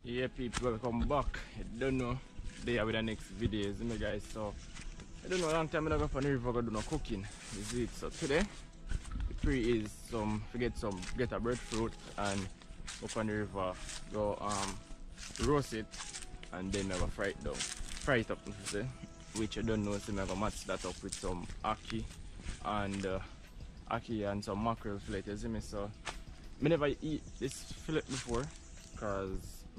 Yeah, people, welcome back. I don't know they are with the next video, is me guys. So I don't know, long time I don't go for the river go do no cooking. Is it? So today the pre is get a breadfruit and up on the river, go roast it and then I go fry it down. Fry it up, say, which I don't know, so I'm gonna match that up with some ackee and some mackerel fillet, you see me. So I never eat this fillet before because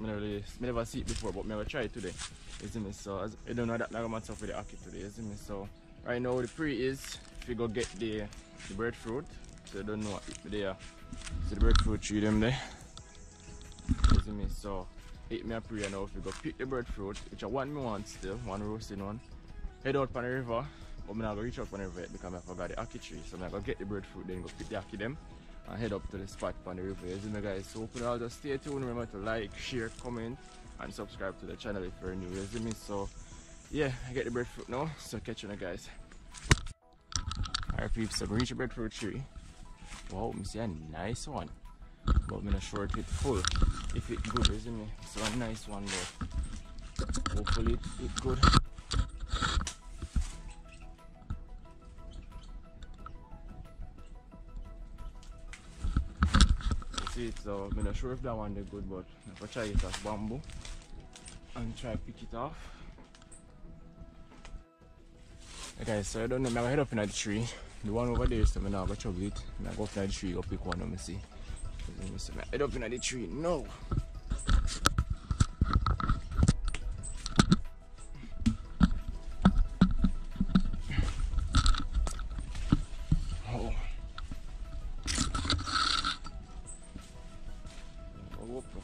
I never see it before, but I will try it today. You see me? So I don't know that I'm gonna with the ackee today, you see me? So right now the pre is if you go get the breadfruit. So I don't know what there. So the breadfruit tree them there. You see me? So eat me a pre now if you go pick the breadfruit, which I want still, one roasting one. Head out on the river, but I'm not gonna reach out on the river yet because I forgot the ackee tree. So I'm gonna get the breadfruit, then go pick the ackee them and head up to the spot on the river. You see me guys? So hopefully I'll just stay tuned. Remember to like, share, comment and subscribe to the channel if you're new. You see me? So yeah, I get the breadfruit now. So catch you now guys. Alright peeps, so I reach the breadfruit tree. Wow, I see a nice one. But I'm not sure if it's full. If it's good, you see me? So a nice one but hopefully it's good. So I'm not sure if that one is good, but I'm gonna try it as bamboo and try pick it off. Okay, so I don't know, I'm gonna head up in the tree. The one over there, so I'm not gonna chug it. I'm gonna go up in the tree, go pick one, let me see. Let me see. I'm head up in the tree. No!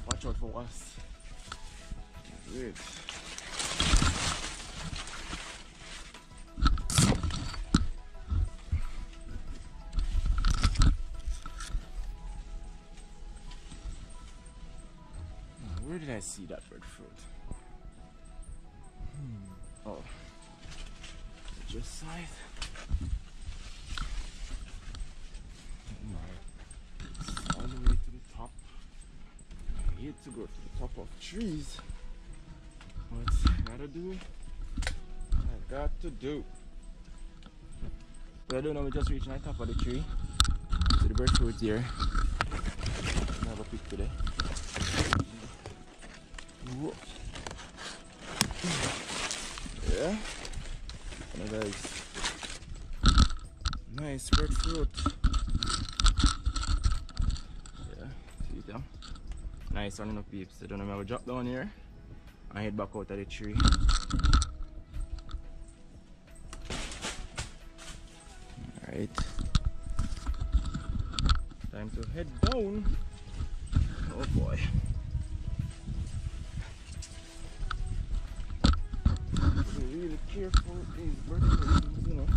Watch out for us. Wait. Where did I see that breadfruit? Oh, just side. All the way to the top. I hate to go to the top of trees. What I gotta do? I got to do. But I don't know, we just reaching the top of the tree. So the breadfruit here. I have a pick today. Whoa. Yeah. And nice breadfruit. Yeah, see them. Nice one, enough peeps. I don't know if I will drop down here and head back out of the tree. Alright. Time to head down. Oh boy. Be really careful with these birds, you know.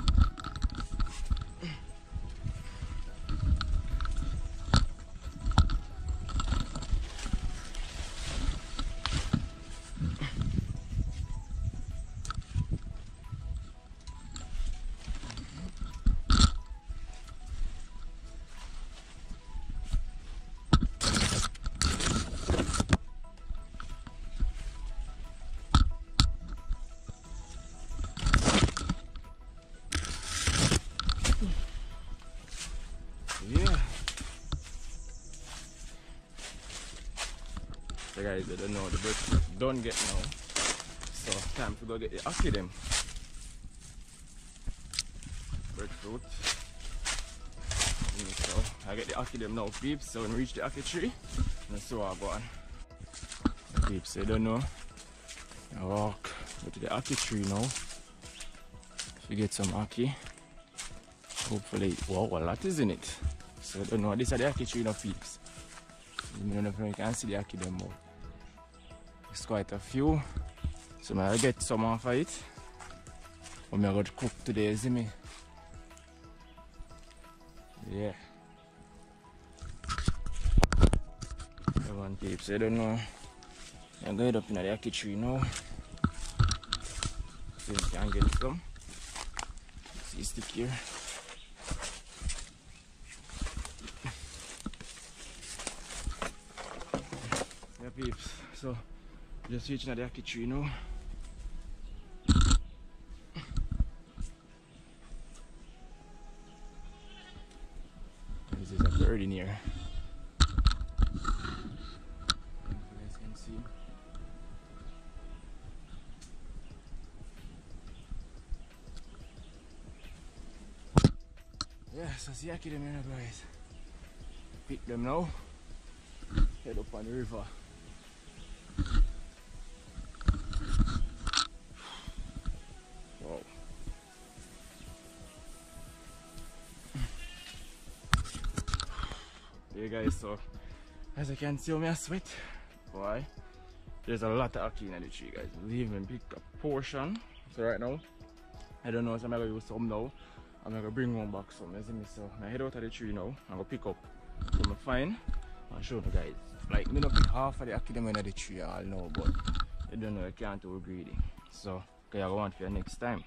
Yeah. So guys, I don't know, the breadfruit done get now. So time to go get the ackee them. Breadfruit. So I get the ackee them now peeps. So when we reach the ackee tree, that's so I go on. Peeps, I don't know. I walk go to the ackee tree now. To get some ackee. Hopefully, wow, a lot is in it. So I don't know, these are the ackee tree now peeps. I don't know if you can see the ackee them more. It's quite a few. So I'm gonna get some off of it. I'm gonna cook today, see me? Yeah. Come on peeps, I don't know. I'm going up in the ackee tree now. See if I can get some. See, stick here. Yeah peeps, so Just reaching at the ackee tree now. This is a bird in here. You guys can see. Yeah, so see ackee them here now, guys. Pick them now. Head up on the river. Wow. There guys, so as you can see me I sweat. Why? There's a lot of ackee in the tree, guys. We even pick a portion. So right now, I don't know if I'm gonna use some now. I'm gonna bring one back some, you see me? So I head out of the tree now. I'm gonna pick up what I find. I'll show you guys. Like me not pick half of the ackee them in the tree all know, but I don't know, I can't too greedy. So okay, I want for you next time.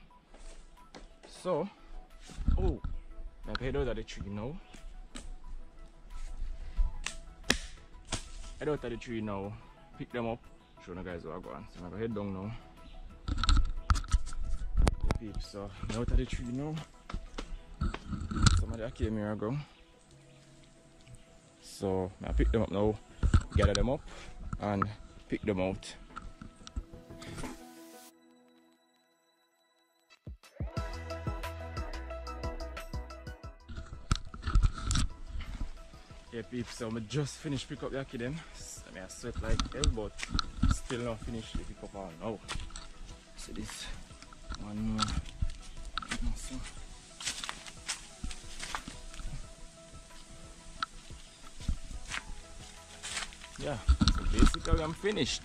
So oh, I head out of the tree now. Head out of the tree now, pick them up, show you guys what I go on. So I'm gonna head down now. The peeps, so I'm out of the tree now. Some of the ackee here I go. So I pick them up now, gather them up and pick them out. Yeah peeps, so I just finished pick up the ackee them. I mean I sweat like hell, but still not finished the pick up all now. So this one more. So. Yeah, so basically I'm finished.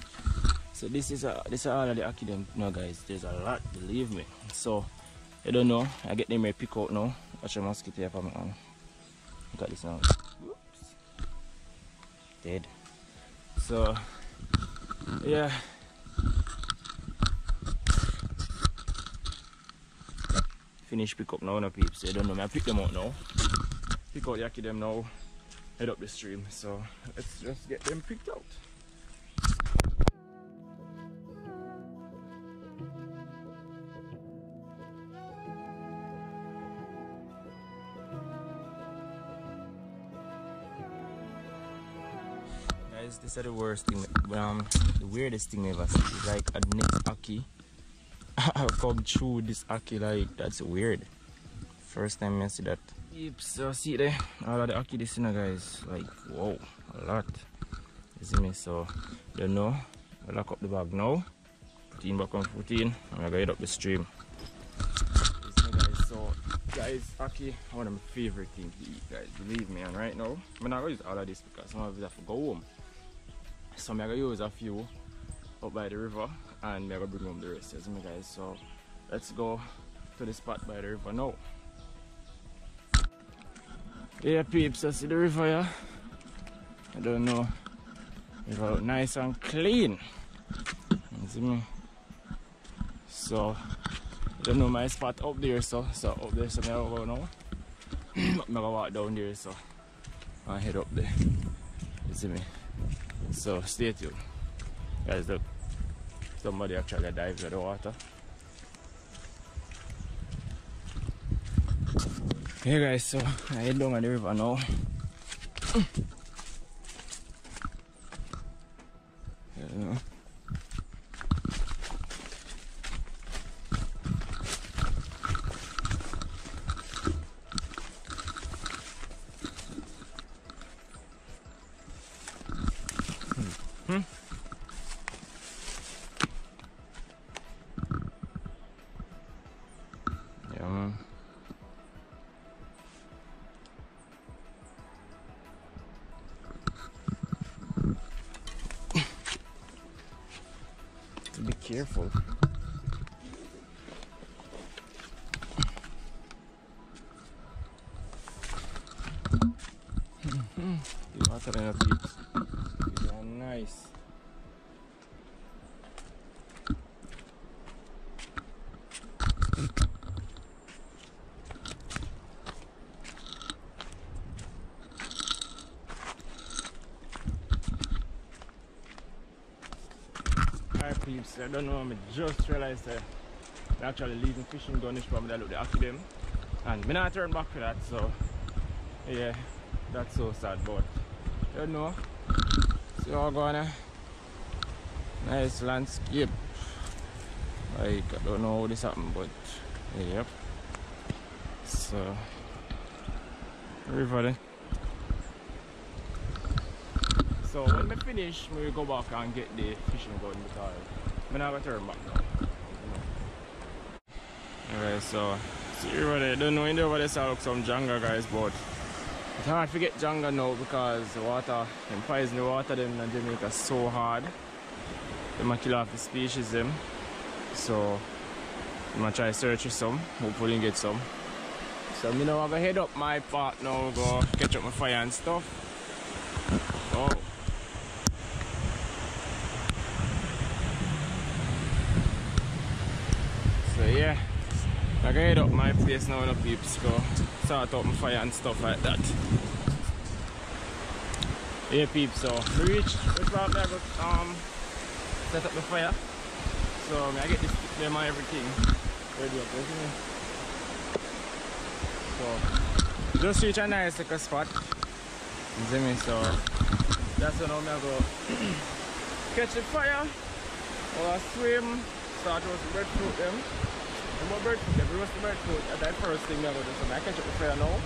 So this is all of the ackee them now, guys. There's a lot, believe me. So I don't know, I get them here pick out now. Watch the mosquito here for me on. Look at this now. Whoops. Dead. So yeah. Finish pick up now, no peeps. I don't know, I pick them out now. Pick out the ackee them now. Head up the stream, so let's just get them picked out. Guys, this is the worst thing, the weirdest thing I ever seen. It's like a next ackee. I come through this ackee, like that's weird. First time I see that. Yep, so see there, all of the ackee this, guys, like whoa, a lot. You see me? So you know, I lock up the bag now, put in back on 14, I'm gonna head up the stream. You see, guys, so guys, ackee one of my favorite things to eat, guys, believe me. And right now, I'm not gonna use all of this because some of it have to go home. So I'm gonna use a few up by the river and I'm gonna bring home the rest, you see me, guys. So let's go to the spot by the river now. Yeah peeps, I see the river here. I don't know. It look nice and clean. You see me? So I don't know my spot up there, so up there, so I'm gonna go now. I'm gonna walk down there, so I'll head up there. You see me? So stay tuned. Guys, look. Somebody actually dives in the water. Hey guys, so I head down on the river now. Yeah, man. Be careful. The water in the peeps. These are nice. Alright peeps, I don't know, I just realized that I'm actually leaving fishing gun but I look the ackee them. And I'm not turn back for that, so yeah, that's so sad, but I don't know. See how gonna nice landscape. Like I don't know how this happened, but yep. So river there. So when I finish, we go back and get the fishing gun because I'm not gonna turn back now. Alright, so see river there. Don't know in the over there so look some janga guys, but it's hard to get janga now because the water, them poison the water them in Jamaica so hard. They might kill off the species them. So I'm gonna try to search for some, hopefully get some. So I'm gonna head up my part now, go catch up my fire and stuff. Oh. So yeah, I'm gonna head up my place now, peeps, go start up my fire and stuff like that. Yeah peeps, so we reached this part there, but set up the fire. So I get this them and everything ready up, isn't it? So just reach a nice little spot. You see me? So that's when I'm gonna go catch the fire or swim, start roast the breadfruit them. And what breadfruit, if we roast the breadfruit, that's the first thing I'm gonna do. So I catch up the fire now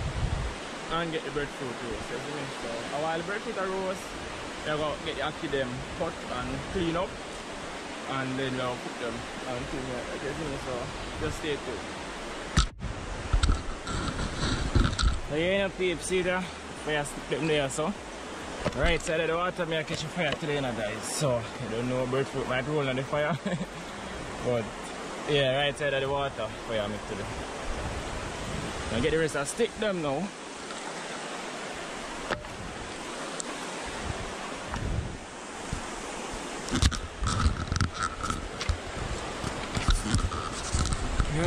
and get the breadfruit roast. You see me? So while the breadfruit are roast, I'm gonna get the ackee them cut and clean up. And then I'll cook them and clean it, like you see, so just stay tuned. So you know peeps, see there? Fire stick them there, so right side of the water, I catch a fire today, you know, guys. So I don't know, breadfruit might roll on the fire. But yeah, right side of the water, fire make today. I get the rest of stick them now.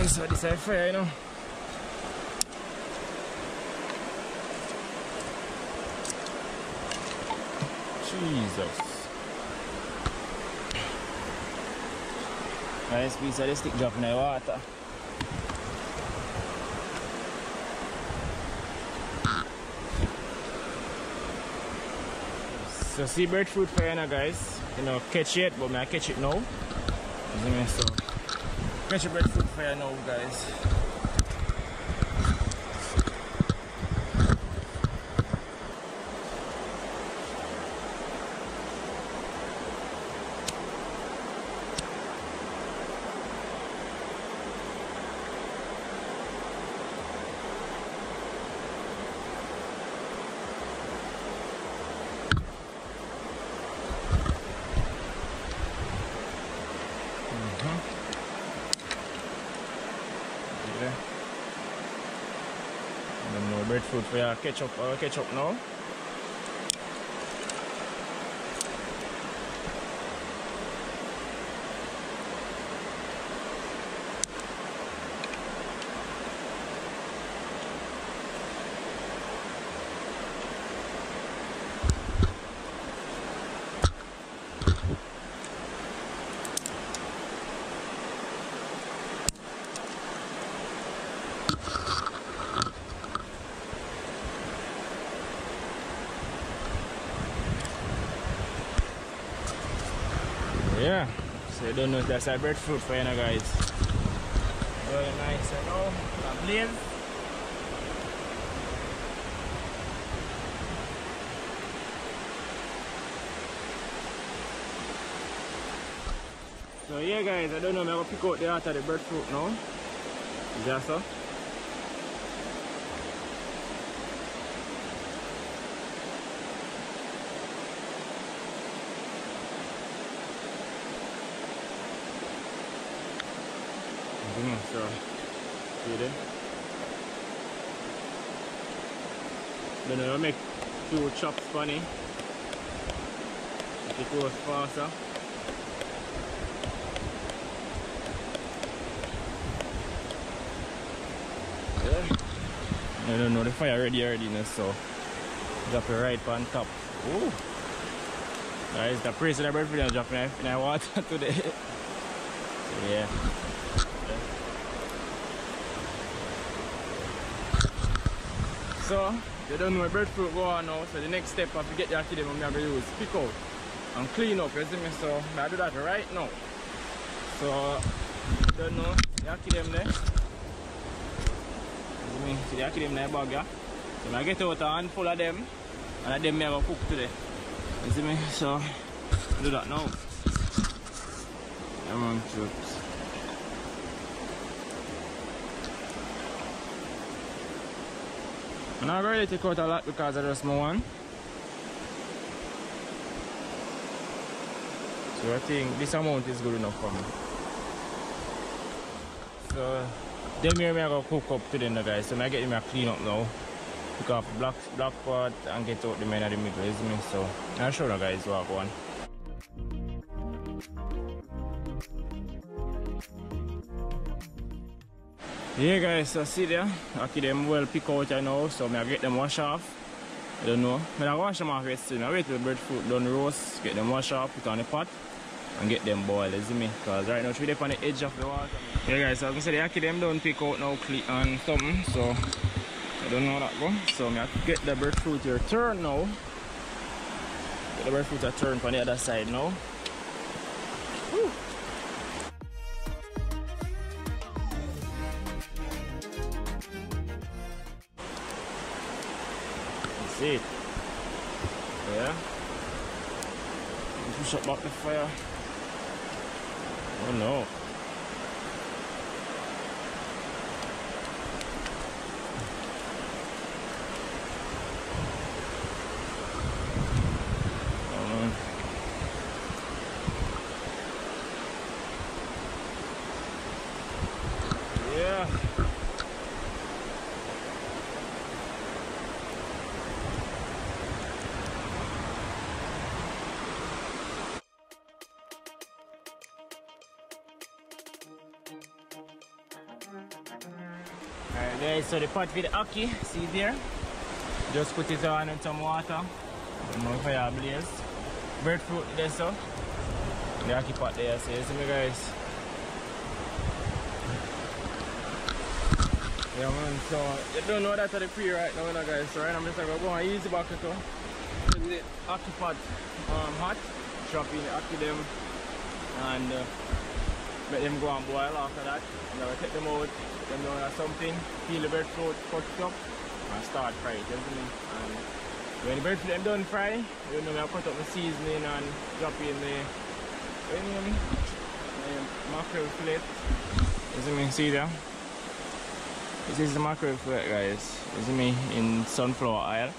So this is fire, you know. Jesus. Nice piece of the stick drop in the water. So see breadfruit fire now guys. You know, catch it, but I catch it now. So catch a breadfruit fire now guys. Breadfruit for your ketchup now. Yeah, so you don't know if that's a breadfruit for you now guys. Very nice, you know, a blaze. So yeah guys, I don't know, I'm going to pick out the heart of the breadfruit now. Is that so? So, see there? Then I'll make two chops funny. It goes faster. Yeah. I don't know, the fire already now, so drop it right on top. Ooh. Guys, the price of the breadfruit is dropping in the water today. So, yeah. So, you don't know where breadfruit go on now. So the next step after get the ackee them I'm going to use, pick out and clean up, you see me? So I do that right now. So, you don't know the ackee them there. You see the ackee them there bag, yeah? So I get out a handful of them and them I go cook today. You see me? So do that now. Come on, troops. I'm not going to take out a lot because I just my one. So I think this amount is good enough for me. So them here I go cook up today now, guys. So I get them a clean up now. Pick off the black part and get out the men of the middle, isn't me? So I'll show you guys what I want. Yeah guys, so see there, I keep them well pick out right now, so I get them wash off. I don't know. I don't wash them off yet still. I wait till the breadfruit done roast, get them wash off, put on the pot and get them boiled, isn't me? Because right now we're up on the edge of the water. Yeah guys, so I can say the ackee them done pick out now and something, so I don't know how that go. So I get the breadfruit here turn now. Get the breadfruit to turn on the other side now. Woo. See it. Yeah. Push up back the fire. Oh no. Yeah. Alright guys, so the pot with the ackee, see there? Just put it on in some water. No fire blaze. Breadfruit there, so. The ackee pot there, so you see me guys. Yeah man, so you don't know that at the pre right now, guys. So right now I'm just gonna go and easy back it up. Put the ackee pot hot, drop in the ackee them and let them go and boil after that. I'm gonna take them out, put them down or something, peel the breadfruit, cut it up and start fry it, you see me? And when the breadfruit them done fry, you know I cut up the seasoning and drop in the mackerel fillet. You see me? See there? This is the mackerel fillet, guys. You see me? In sunflower oil.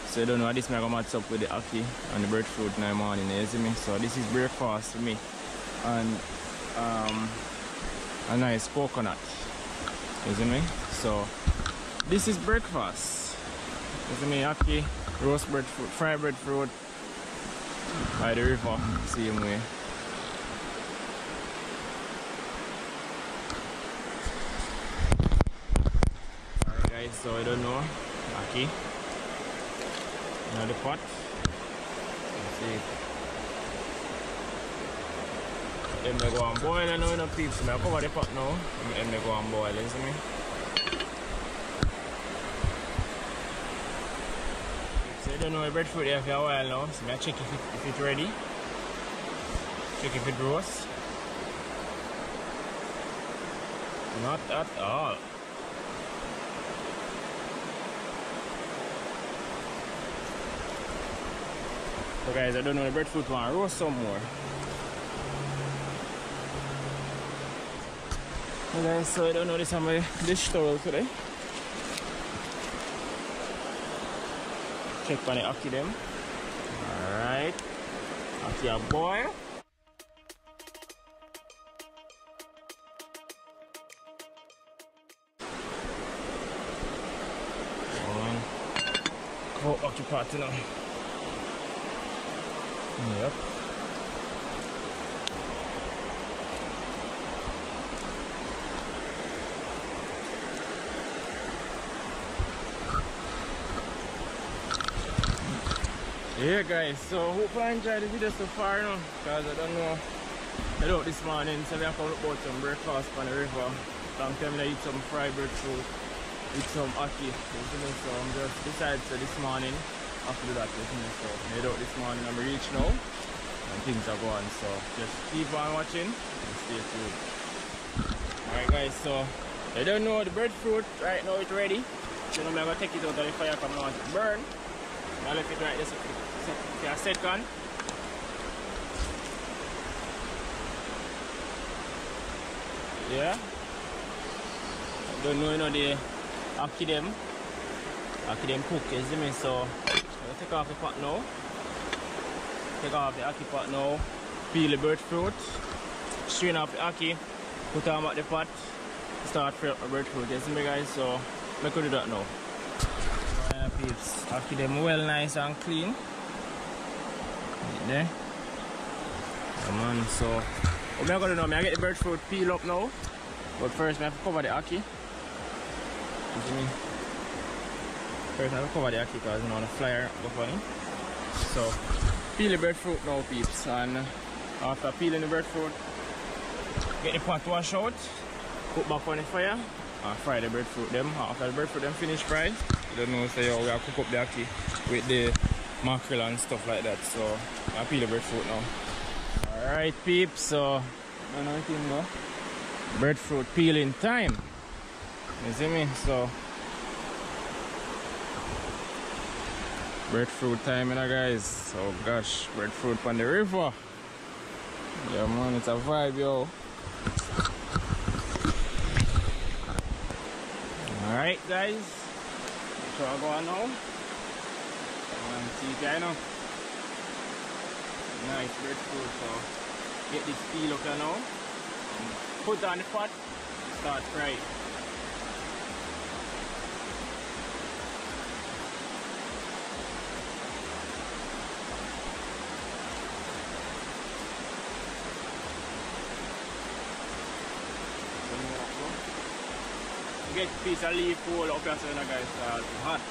So you don't know this I'm gonna match up with the ackee and the breadfruit in the morning, you see me? So this is breakfast for me. And a nice coconut. You see me? So this is breakfast. You see me? Ackee, roast breadfruit, fried breadfruit by the river, same way. Alright guys, so I don't know, ackee. Now the pot. Let's see. Then they go and boil, I know enough peeps. So I cover the pot now. And they go and boil, you see me? So you don't know the breadfruit there for a while now. So I check if it's ready. Check if it roasts. Not at all. So guys, I don't know the breadfruit want to roast some more. Okay, so I don't know this on my dish towel today. Check on the ackee them. Alright. Ackee a boil. Go ackee pot now. Yep. Yeah guys, so hope you enjoyed the video so far now, because I don't know, I out this morning, so we have to look about some breakfast on the river. Long time I eat some fried breadfruit, eat some ackee, you see me? So I'm just decided so this morning, after that, you see me? So made out this morning, I'm reached now, and things are going, so just keep on watching, and stay tuned. Alright guys, so I don't know the breadfruit, right now it's ready. So now I'm going to take it out of the fire because I want it to burn. I left it right there for a second. Yeah. I don't know, you know, the ackee them cook, you see me? So I'll take off the pot now. Take off the ackee pot now. Peel the breadfruit. Strain off the ackee. Put on back the pot. Start fry up the breadfruit, you see me guys? So I could do that now. Peeps, ackee them well nice and clean. Right there. Come on, so what I'm gonna do now, I get the breadfruit peel up now. But first I have to cover the ackee. You see me? First I have to cover the ackee because you know the flyer go funny. So peel the breadfruit now peeps, and after peeling the breadfruit, get the pot washed out, put back on the fire and fry the breadfruit them. After the breadfruit them finish fried, you don't know, so we have to cook up the ackee with the mackerel and stuff like that. So I peel the breadfruit now. Alright peeps, so don't know anything though. Breadfruit peeling time. You see me? So breadfruit time, you know guys. Oh gosh, breadfruit on the river. Yeah man, it's a vibe, yo. Alright guys, so I'll go on now. And see it right now. Nice breadfruit, so get this peel up here now. Put on the pot, start frying. Get a piece of leaf roll up here so you know guys, it's hot.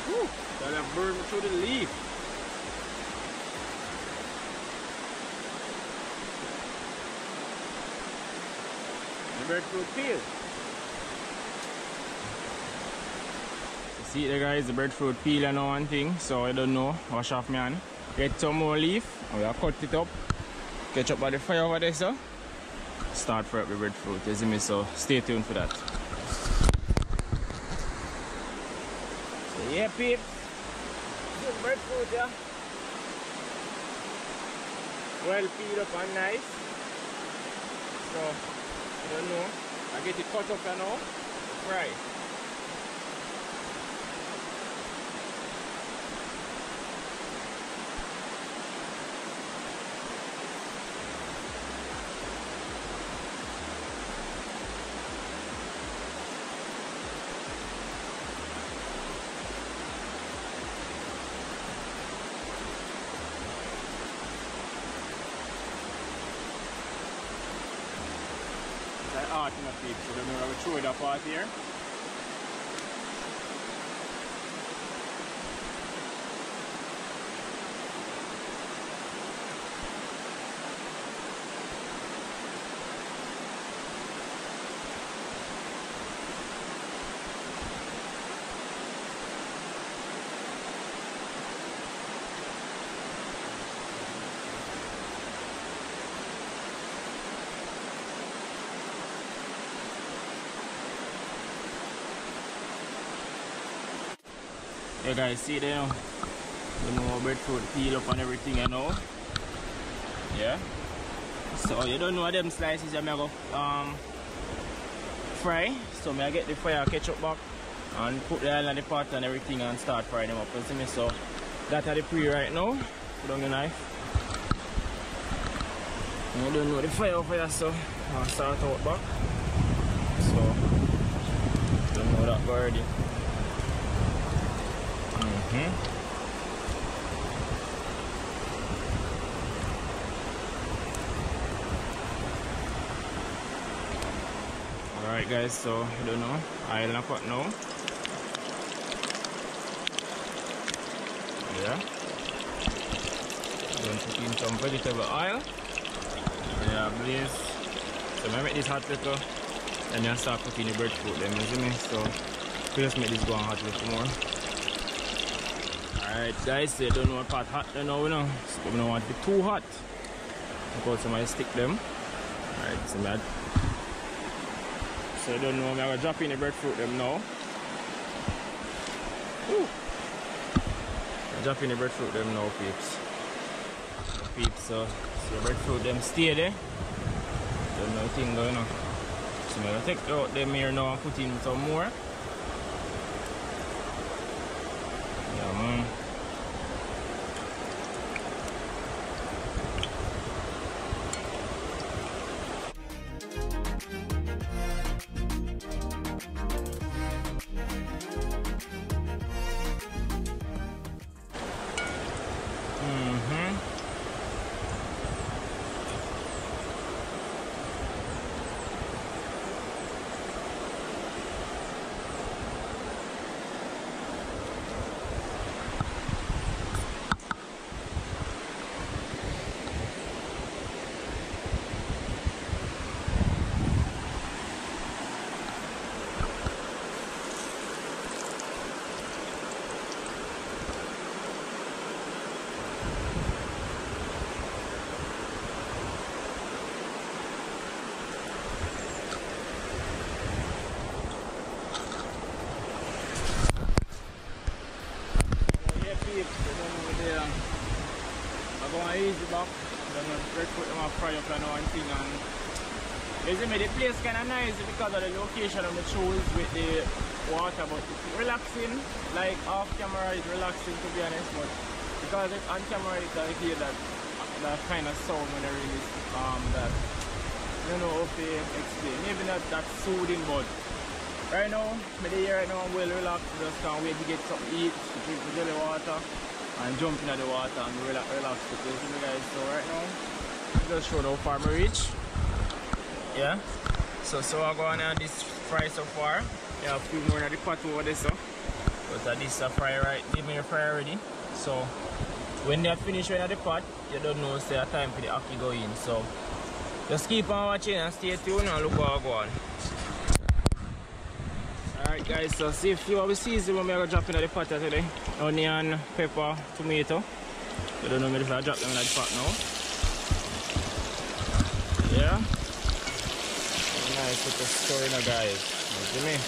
Woo! That'll burn through the leaf. The breadfruit peel. You see it there guys, the breadfruit peel and all one thing, so I don't know, wash off my hand. Get some more leaf, and we'll cut it up. Catch up by the fire over there, so start fry up the breadfruit, you see me? So stay tuned for that. So yeah peeps, good breadfruit, yeah. Well peeled up and nice. So I don't know, I get it cut up now, fry. Art in the peeps, so then we'll throw it up out here. You guys see there now, the more breadfruit peel up and everything, you know. Yeah. So you don't know them slices I'm gonna go fry. So I get the fire ketchup back and put the oil in the pot and everything and start frying them up. You see me? So that are the pre right now. Put on the knife. And you don't know the fire over here, so I'll start out back. So don't know that already. Alright guys, so I don't know, oil in a pot now. Yeah. Then put in some vegetable oil. Yeah, blaze. So I make this hot little. And then I start cooking the breadfruit then, you see me? So we just make this go on hot a little more. Alright guys, so you don't know what part hot then now, you know. So we don't want it too hot. Because somebody stick them. Alright, so mad. So you don't know, I'm gonna drop in the breadfruit them now. Woo. Drop in the breadfruit them now, peeps. So the breadfruit them stay there. Don't know thing going on. So I'm gonna take out them here now and put in some more. Yeah, man. Easy back, then the breadfruit them fry up and one thing, and you see me, the place kinda nice because of the location of the chose with the water, but it's relaxing, like off camera it's relaxing to be honest, but because it's on camera I hear that kind of sound when I release that, you know, how to explain, maybe not that soothing, but right now, I'm well relaxed, just can't wait to get something to eat, to drink the jelly water and jump into the water and relax the place, you guys. So right now, just show how far I reach. Yeah. So I go on this fry so far. Yeah, a few more in the pot over there, so. But this a fry right, give me a fry already. So when they finish in the pot, you don't know it's time for the ackee go in. So just keep on watching and stay tuned and look how I go on. Alright guys, so see if you have a season when we are dropping in the pot today. Onion, pepper, tomato. You don't know me if I drop them in the pot now. Yeah. Nice with the story now guys. You see me?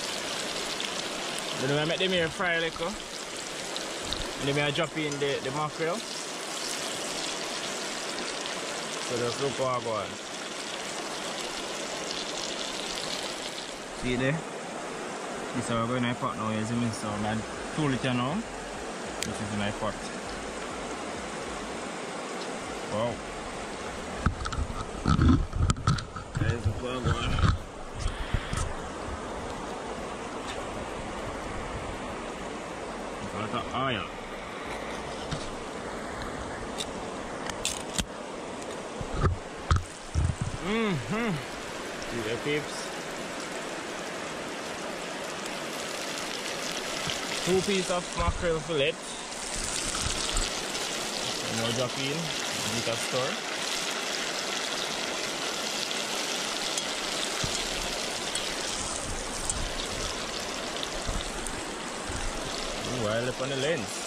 Then I make them here fry a little. And then I drop in the mackerel. So just look how I go on. See there? This is how we're going to pot now, you see me? So I'm 2 liters now. This is my pot. Wow. There's the plug one. Got the oil. See the peeps. 2 pieces of mackerel fillet. And now drop in the bit of store. Ooh, I left on the lens.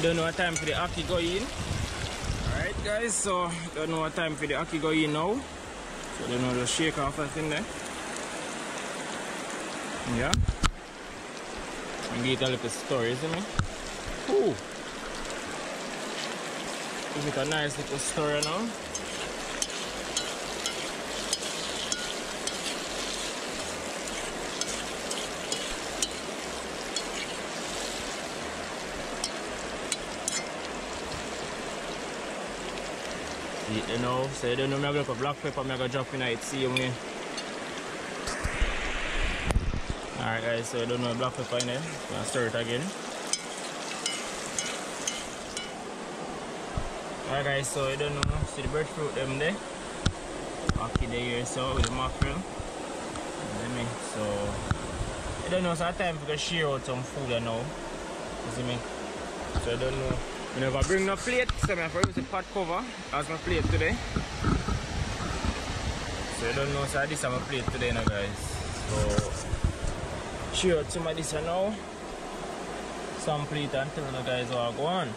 Don't know what time for the ackee go in. Alright guys, so don't know what time for the ackee go in now. So don't know the shake off that in there. Yeah. And get a little story, isn't it? Ooh. Give it a nice little story now. See it, you know. So you don't know, I'm going to put black pepper, I'm going to drop in it, see me. Alright guys, so you don't know black pepper in there. I'm going to stir it again. Alright guys, so you don't know, see the breadfruit them there. Ackee there here, so with the mackerel. You see me? So you don't know, so it's time to share out some food you know. You see me? So you don't know. I never bring no plate, so I have to use the pot cover as my plate today. So you don't know, so this is my plate today now guys. So share out some of this now. Some plate and tell you guys how I go on.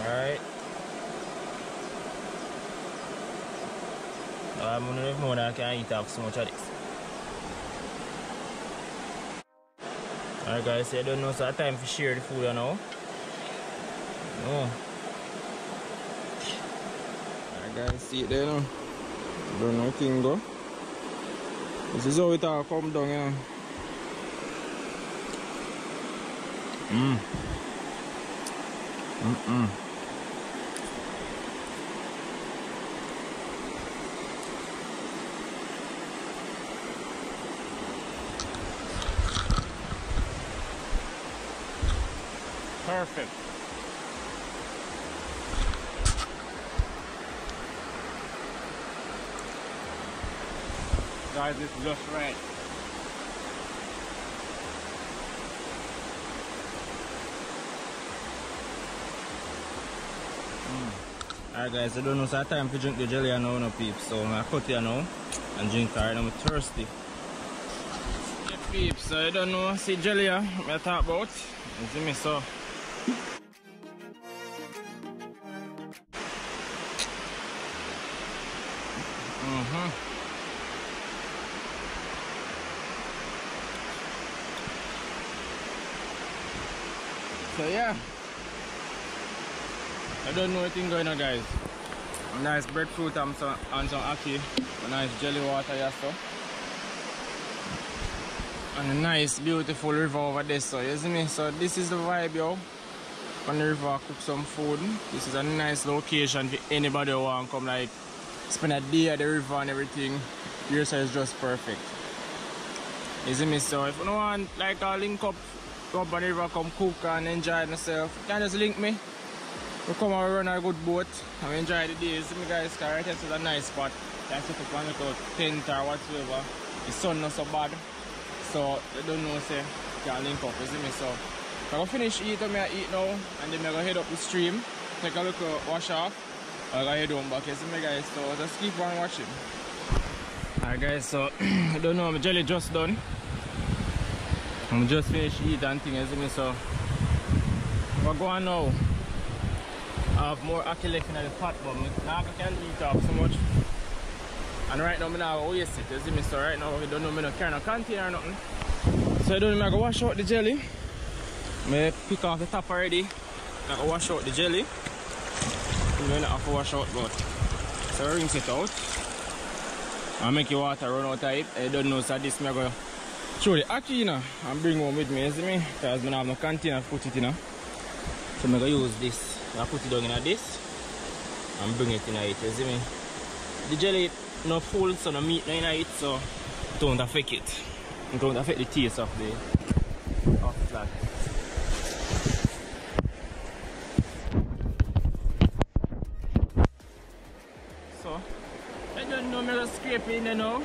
Alright. I'm going to have more than I can eat off so much of this. Alright guys, so you don't know, so it's time to share the food you know. No. Alright guys, see it there now. Don't know nothing go. This is how it all come down, you know. Perfect. Guys, it's just right. Alright guys, I don't know, so it's time to drink the jelly now, no peeps. So I'm going to cut it now and drink it. Alright, I'm thirsty. Yeah peeps, so I don't know, see jelly I'm going to talk about. You see me, so so yeah, I don't know anything going on guys. A nice breadfruit and some ackee, a nice jelly water here so. And a nice beautiful river over there so, you see me? So this is the vibe yo. On the river cook some food. This is a nice location for anybody who want to come like spend a day at the river and everything. Here so is just perfect. You see me? So if you don't want like a link up, go up on the river, come cook and enjoy yourself, you can just link me. We come and run a good boat and we enjoy the day. You see me guys, because right here is a nice spot. You can set up one little tent or whatsoever. The sun not so bad. So you don't know say you can link up, you see me? So I'm going to finish eating what I eat now and then I'm going to head up the stream, take a look at wash off. I'm going to head home back, you see me guys? So just keep on watching. Alright guys, so I don't know, my jelly just done. I'm just finished eating and things, you see me? So we're going now. I have more ackee left in the pot, but now I can't eat off so much. And right now, I don't waste it, you see me? So right now, I don't know, I don't carry no container or nothing. So I don't know, I'm going to wash out the jelly. I pick off the top already. I'm going to wash out the jelly. I'm going to have to wash out, but so I rinse it out. I'll make your water run out of it. I don't know, so this I'm going to throw the ackee in and bring home with me, you see me? Because I don't have no container to put it in. So I'm going to use this. I put it down in this and bring it in it, you see me? The jelly not full, so no meat in it, so it don't affect it. It don't affect the taste of the flat. So I don't know, I'm going to scrape it in there now.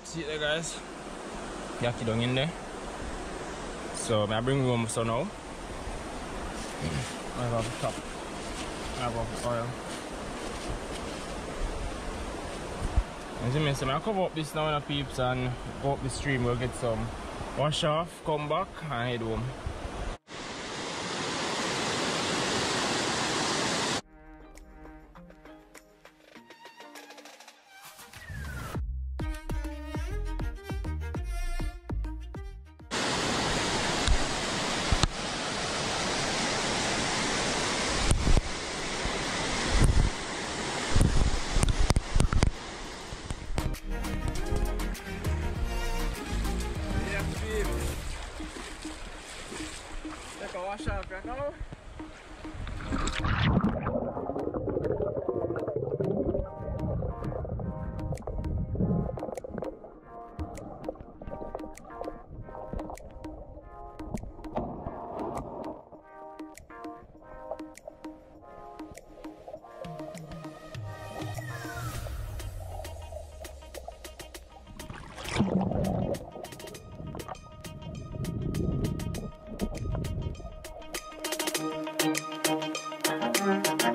See it there guys, ackee down in there. So I bring home so now. I have the top. I have the oil. You see me, so I cover up this now in the peeps and go up the stream, we'll get some wash off, come back and head home.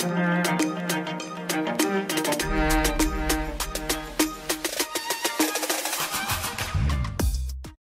Yeah.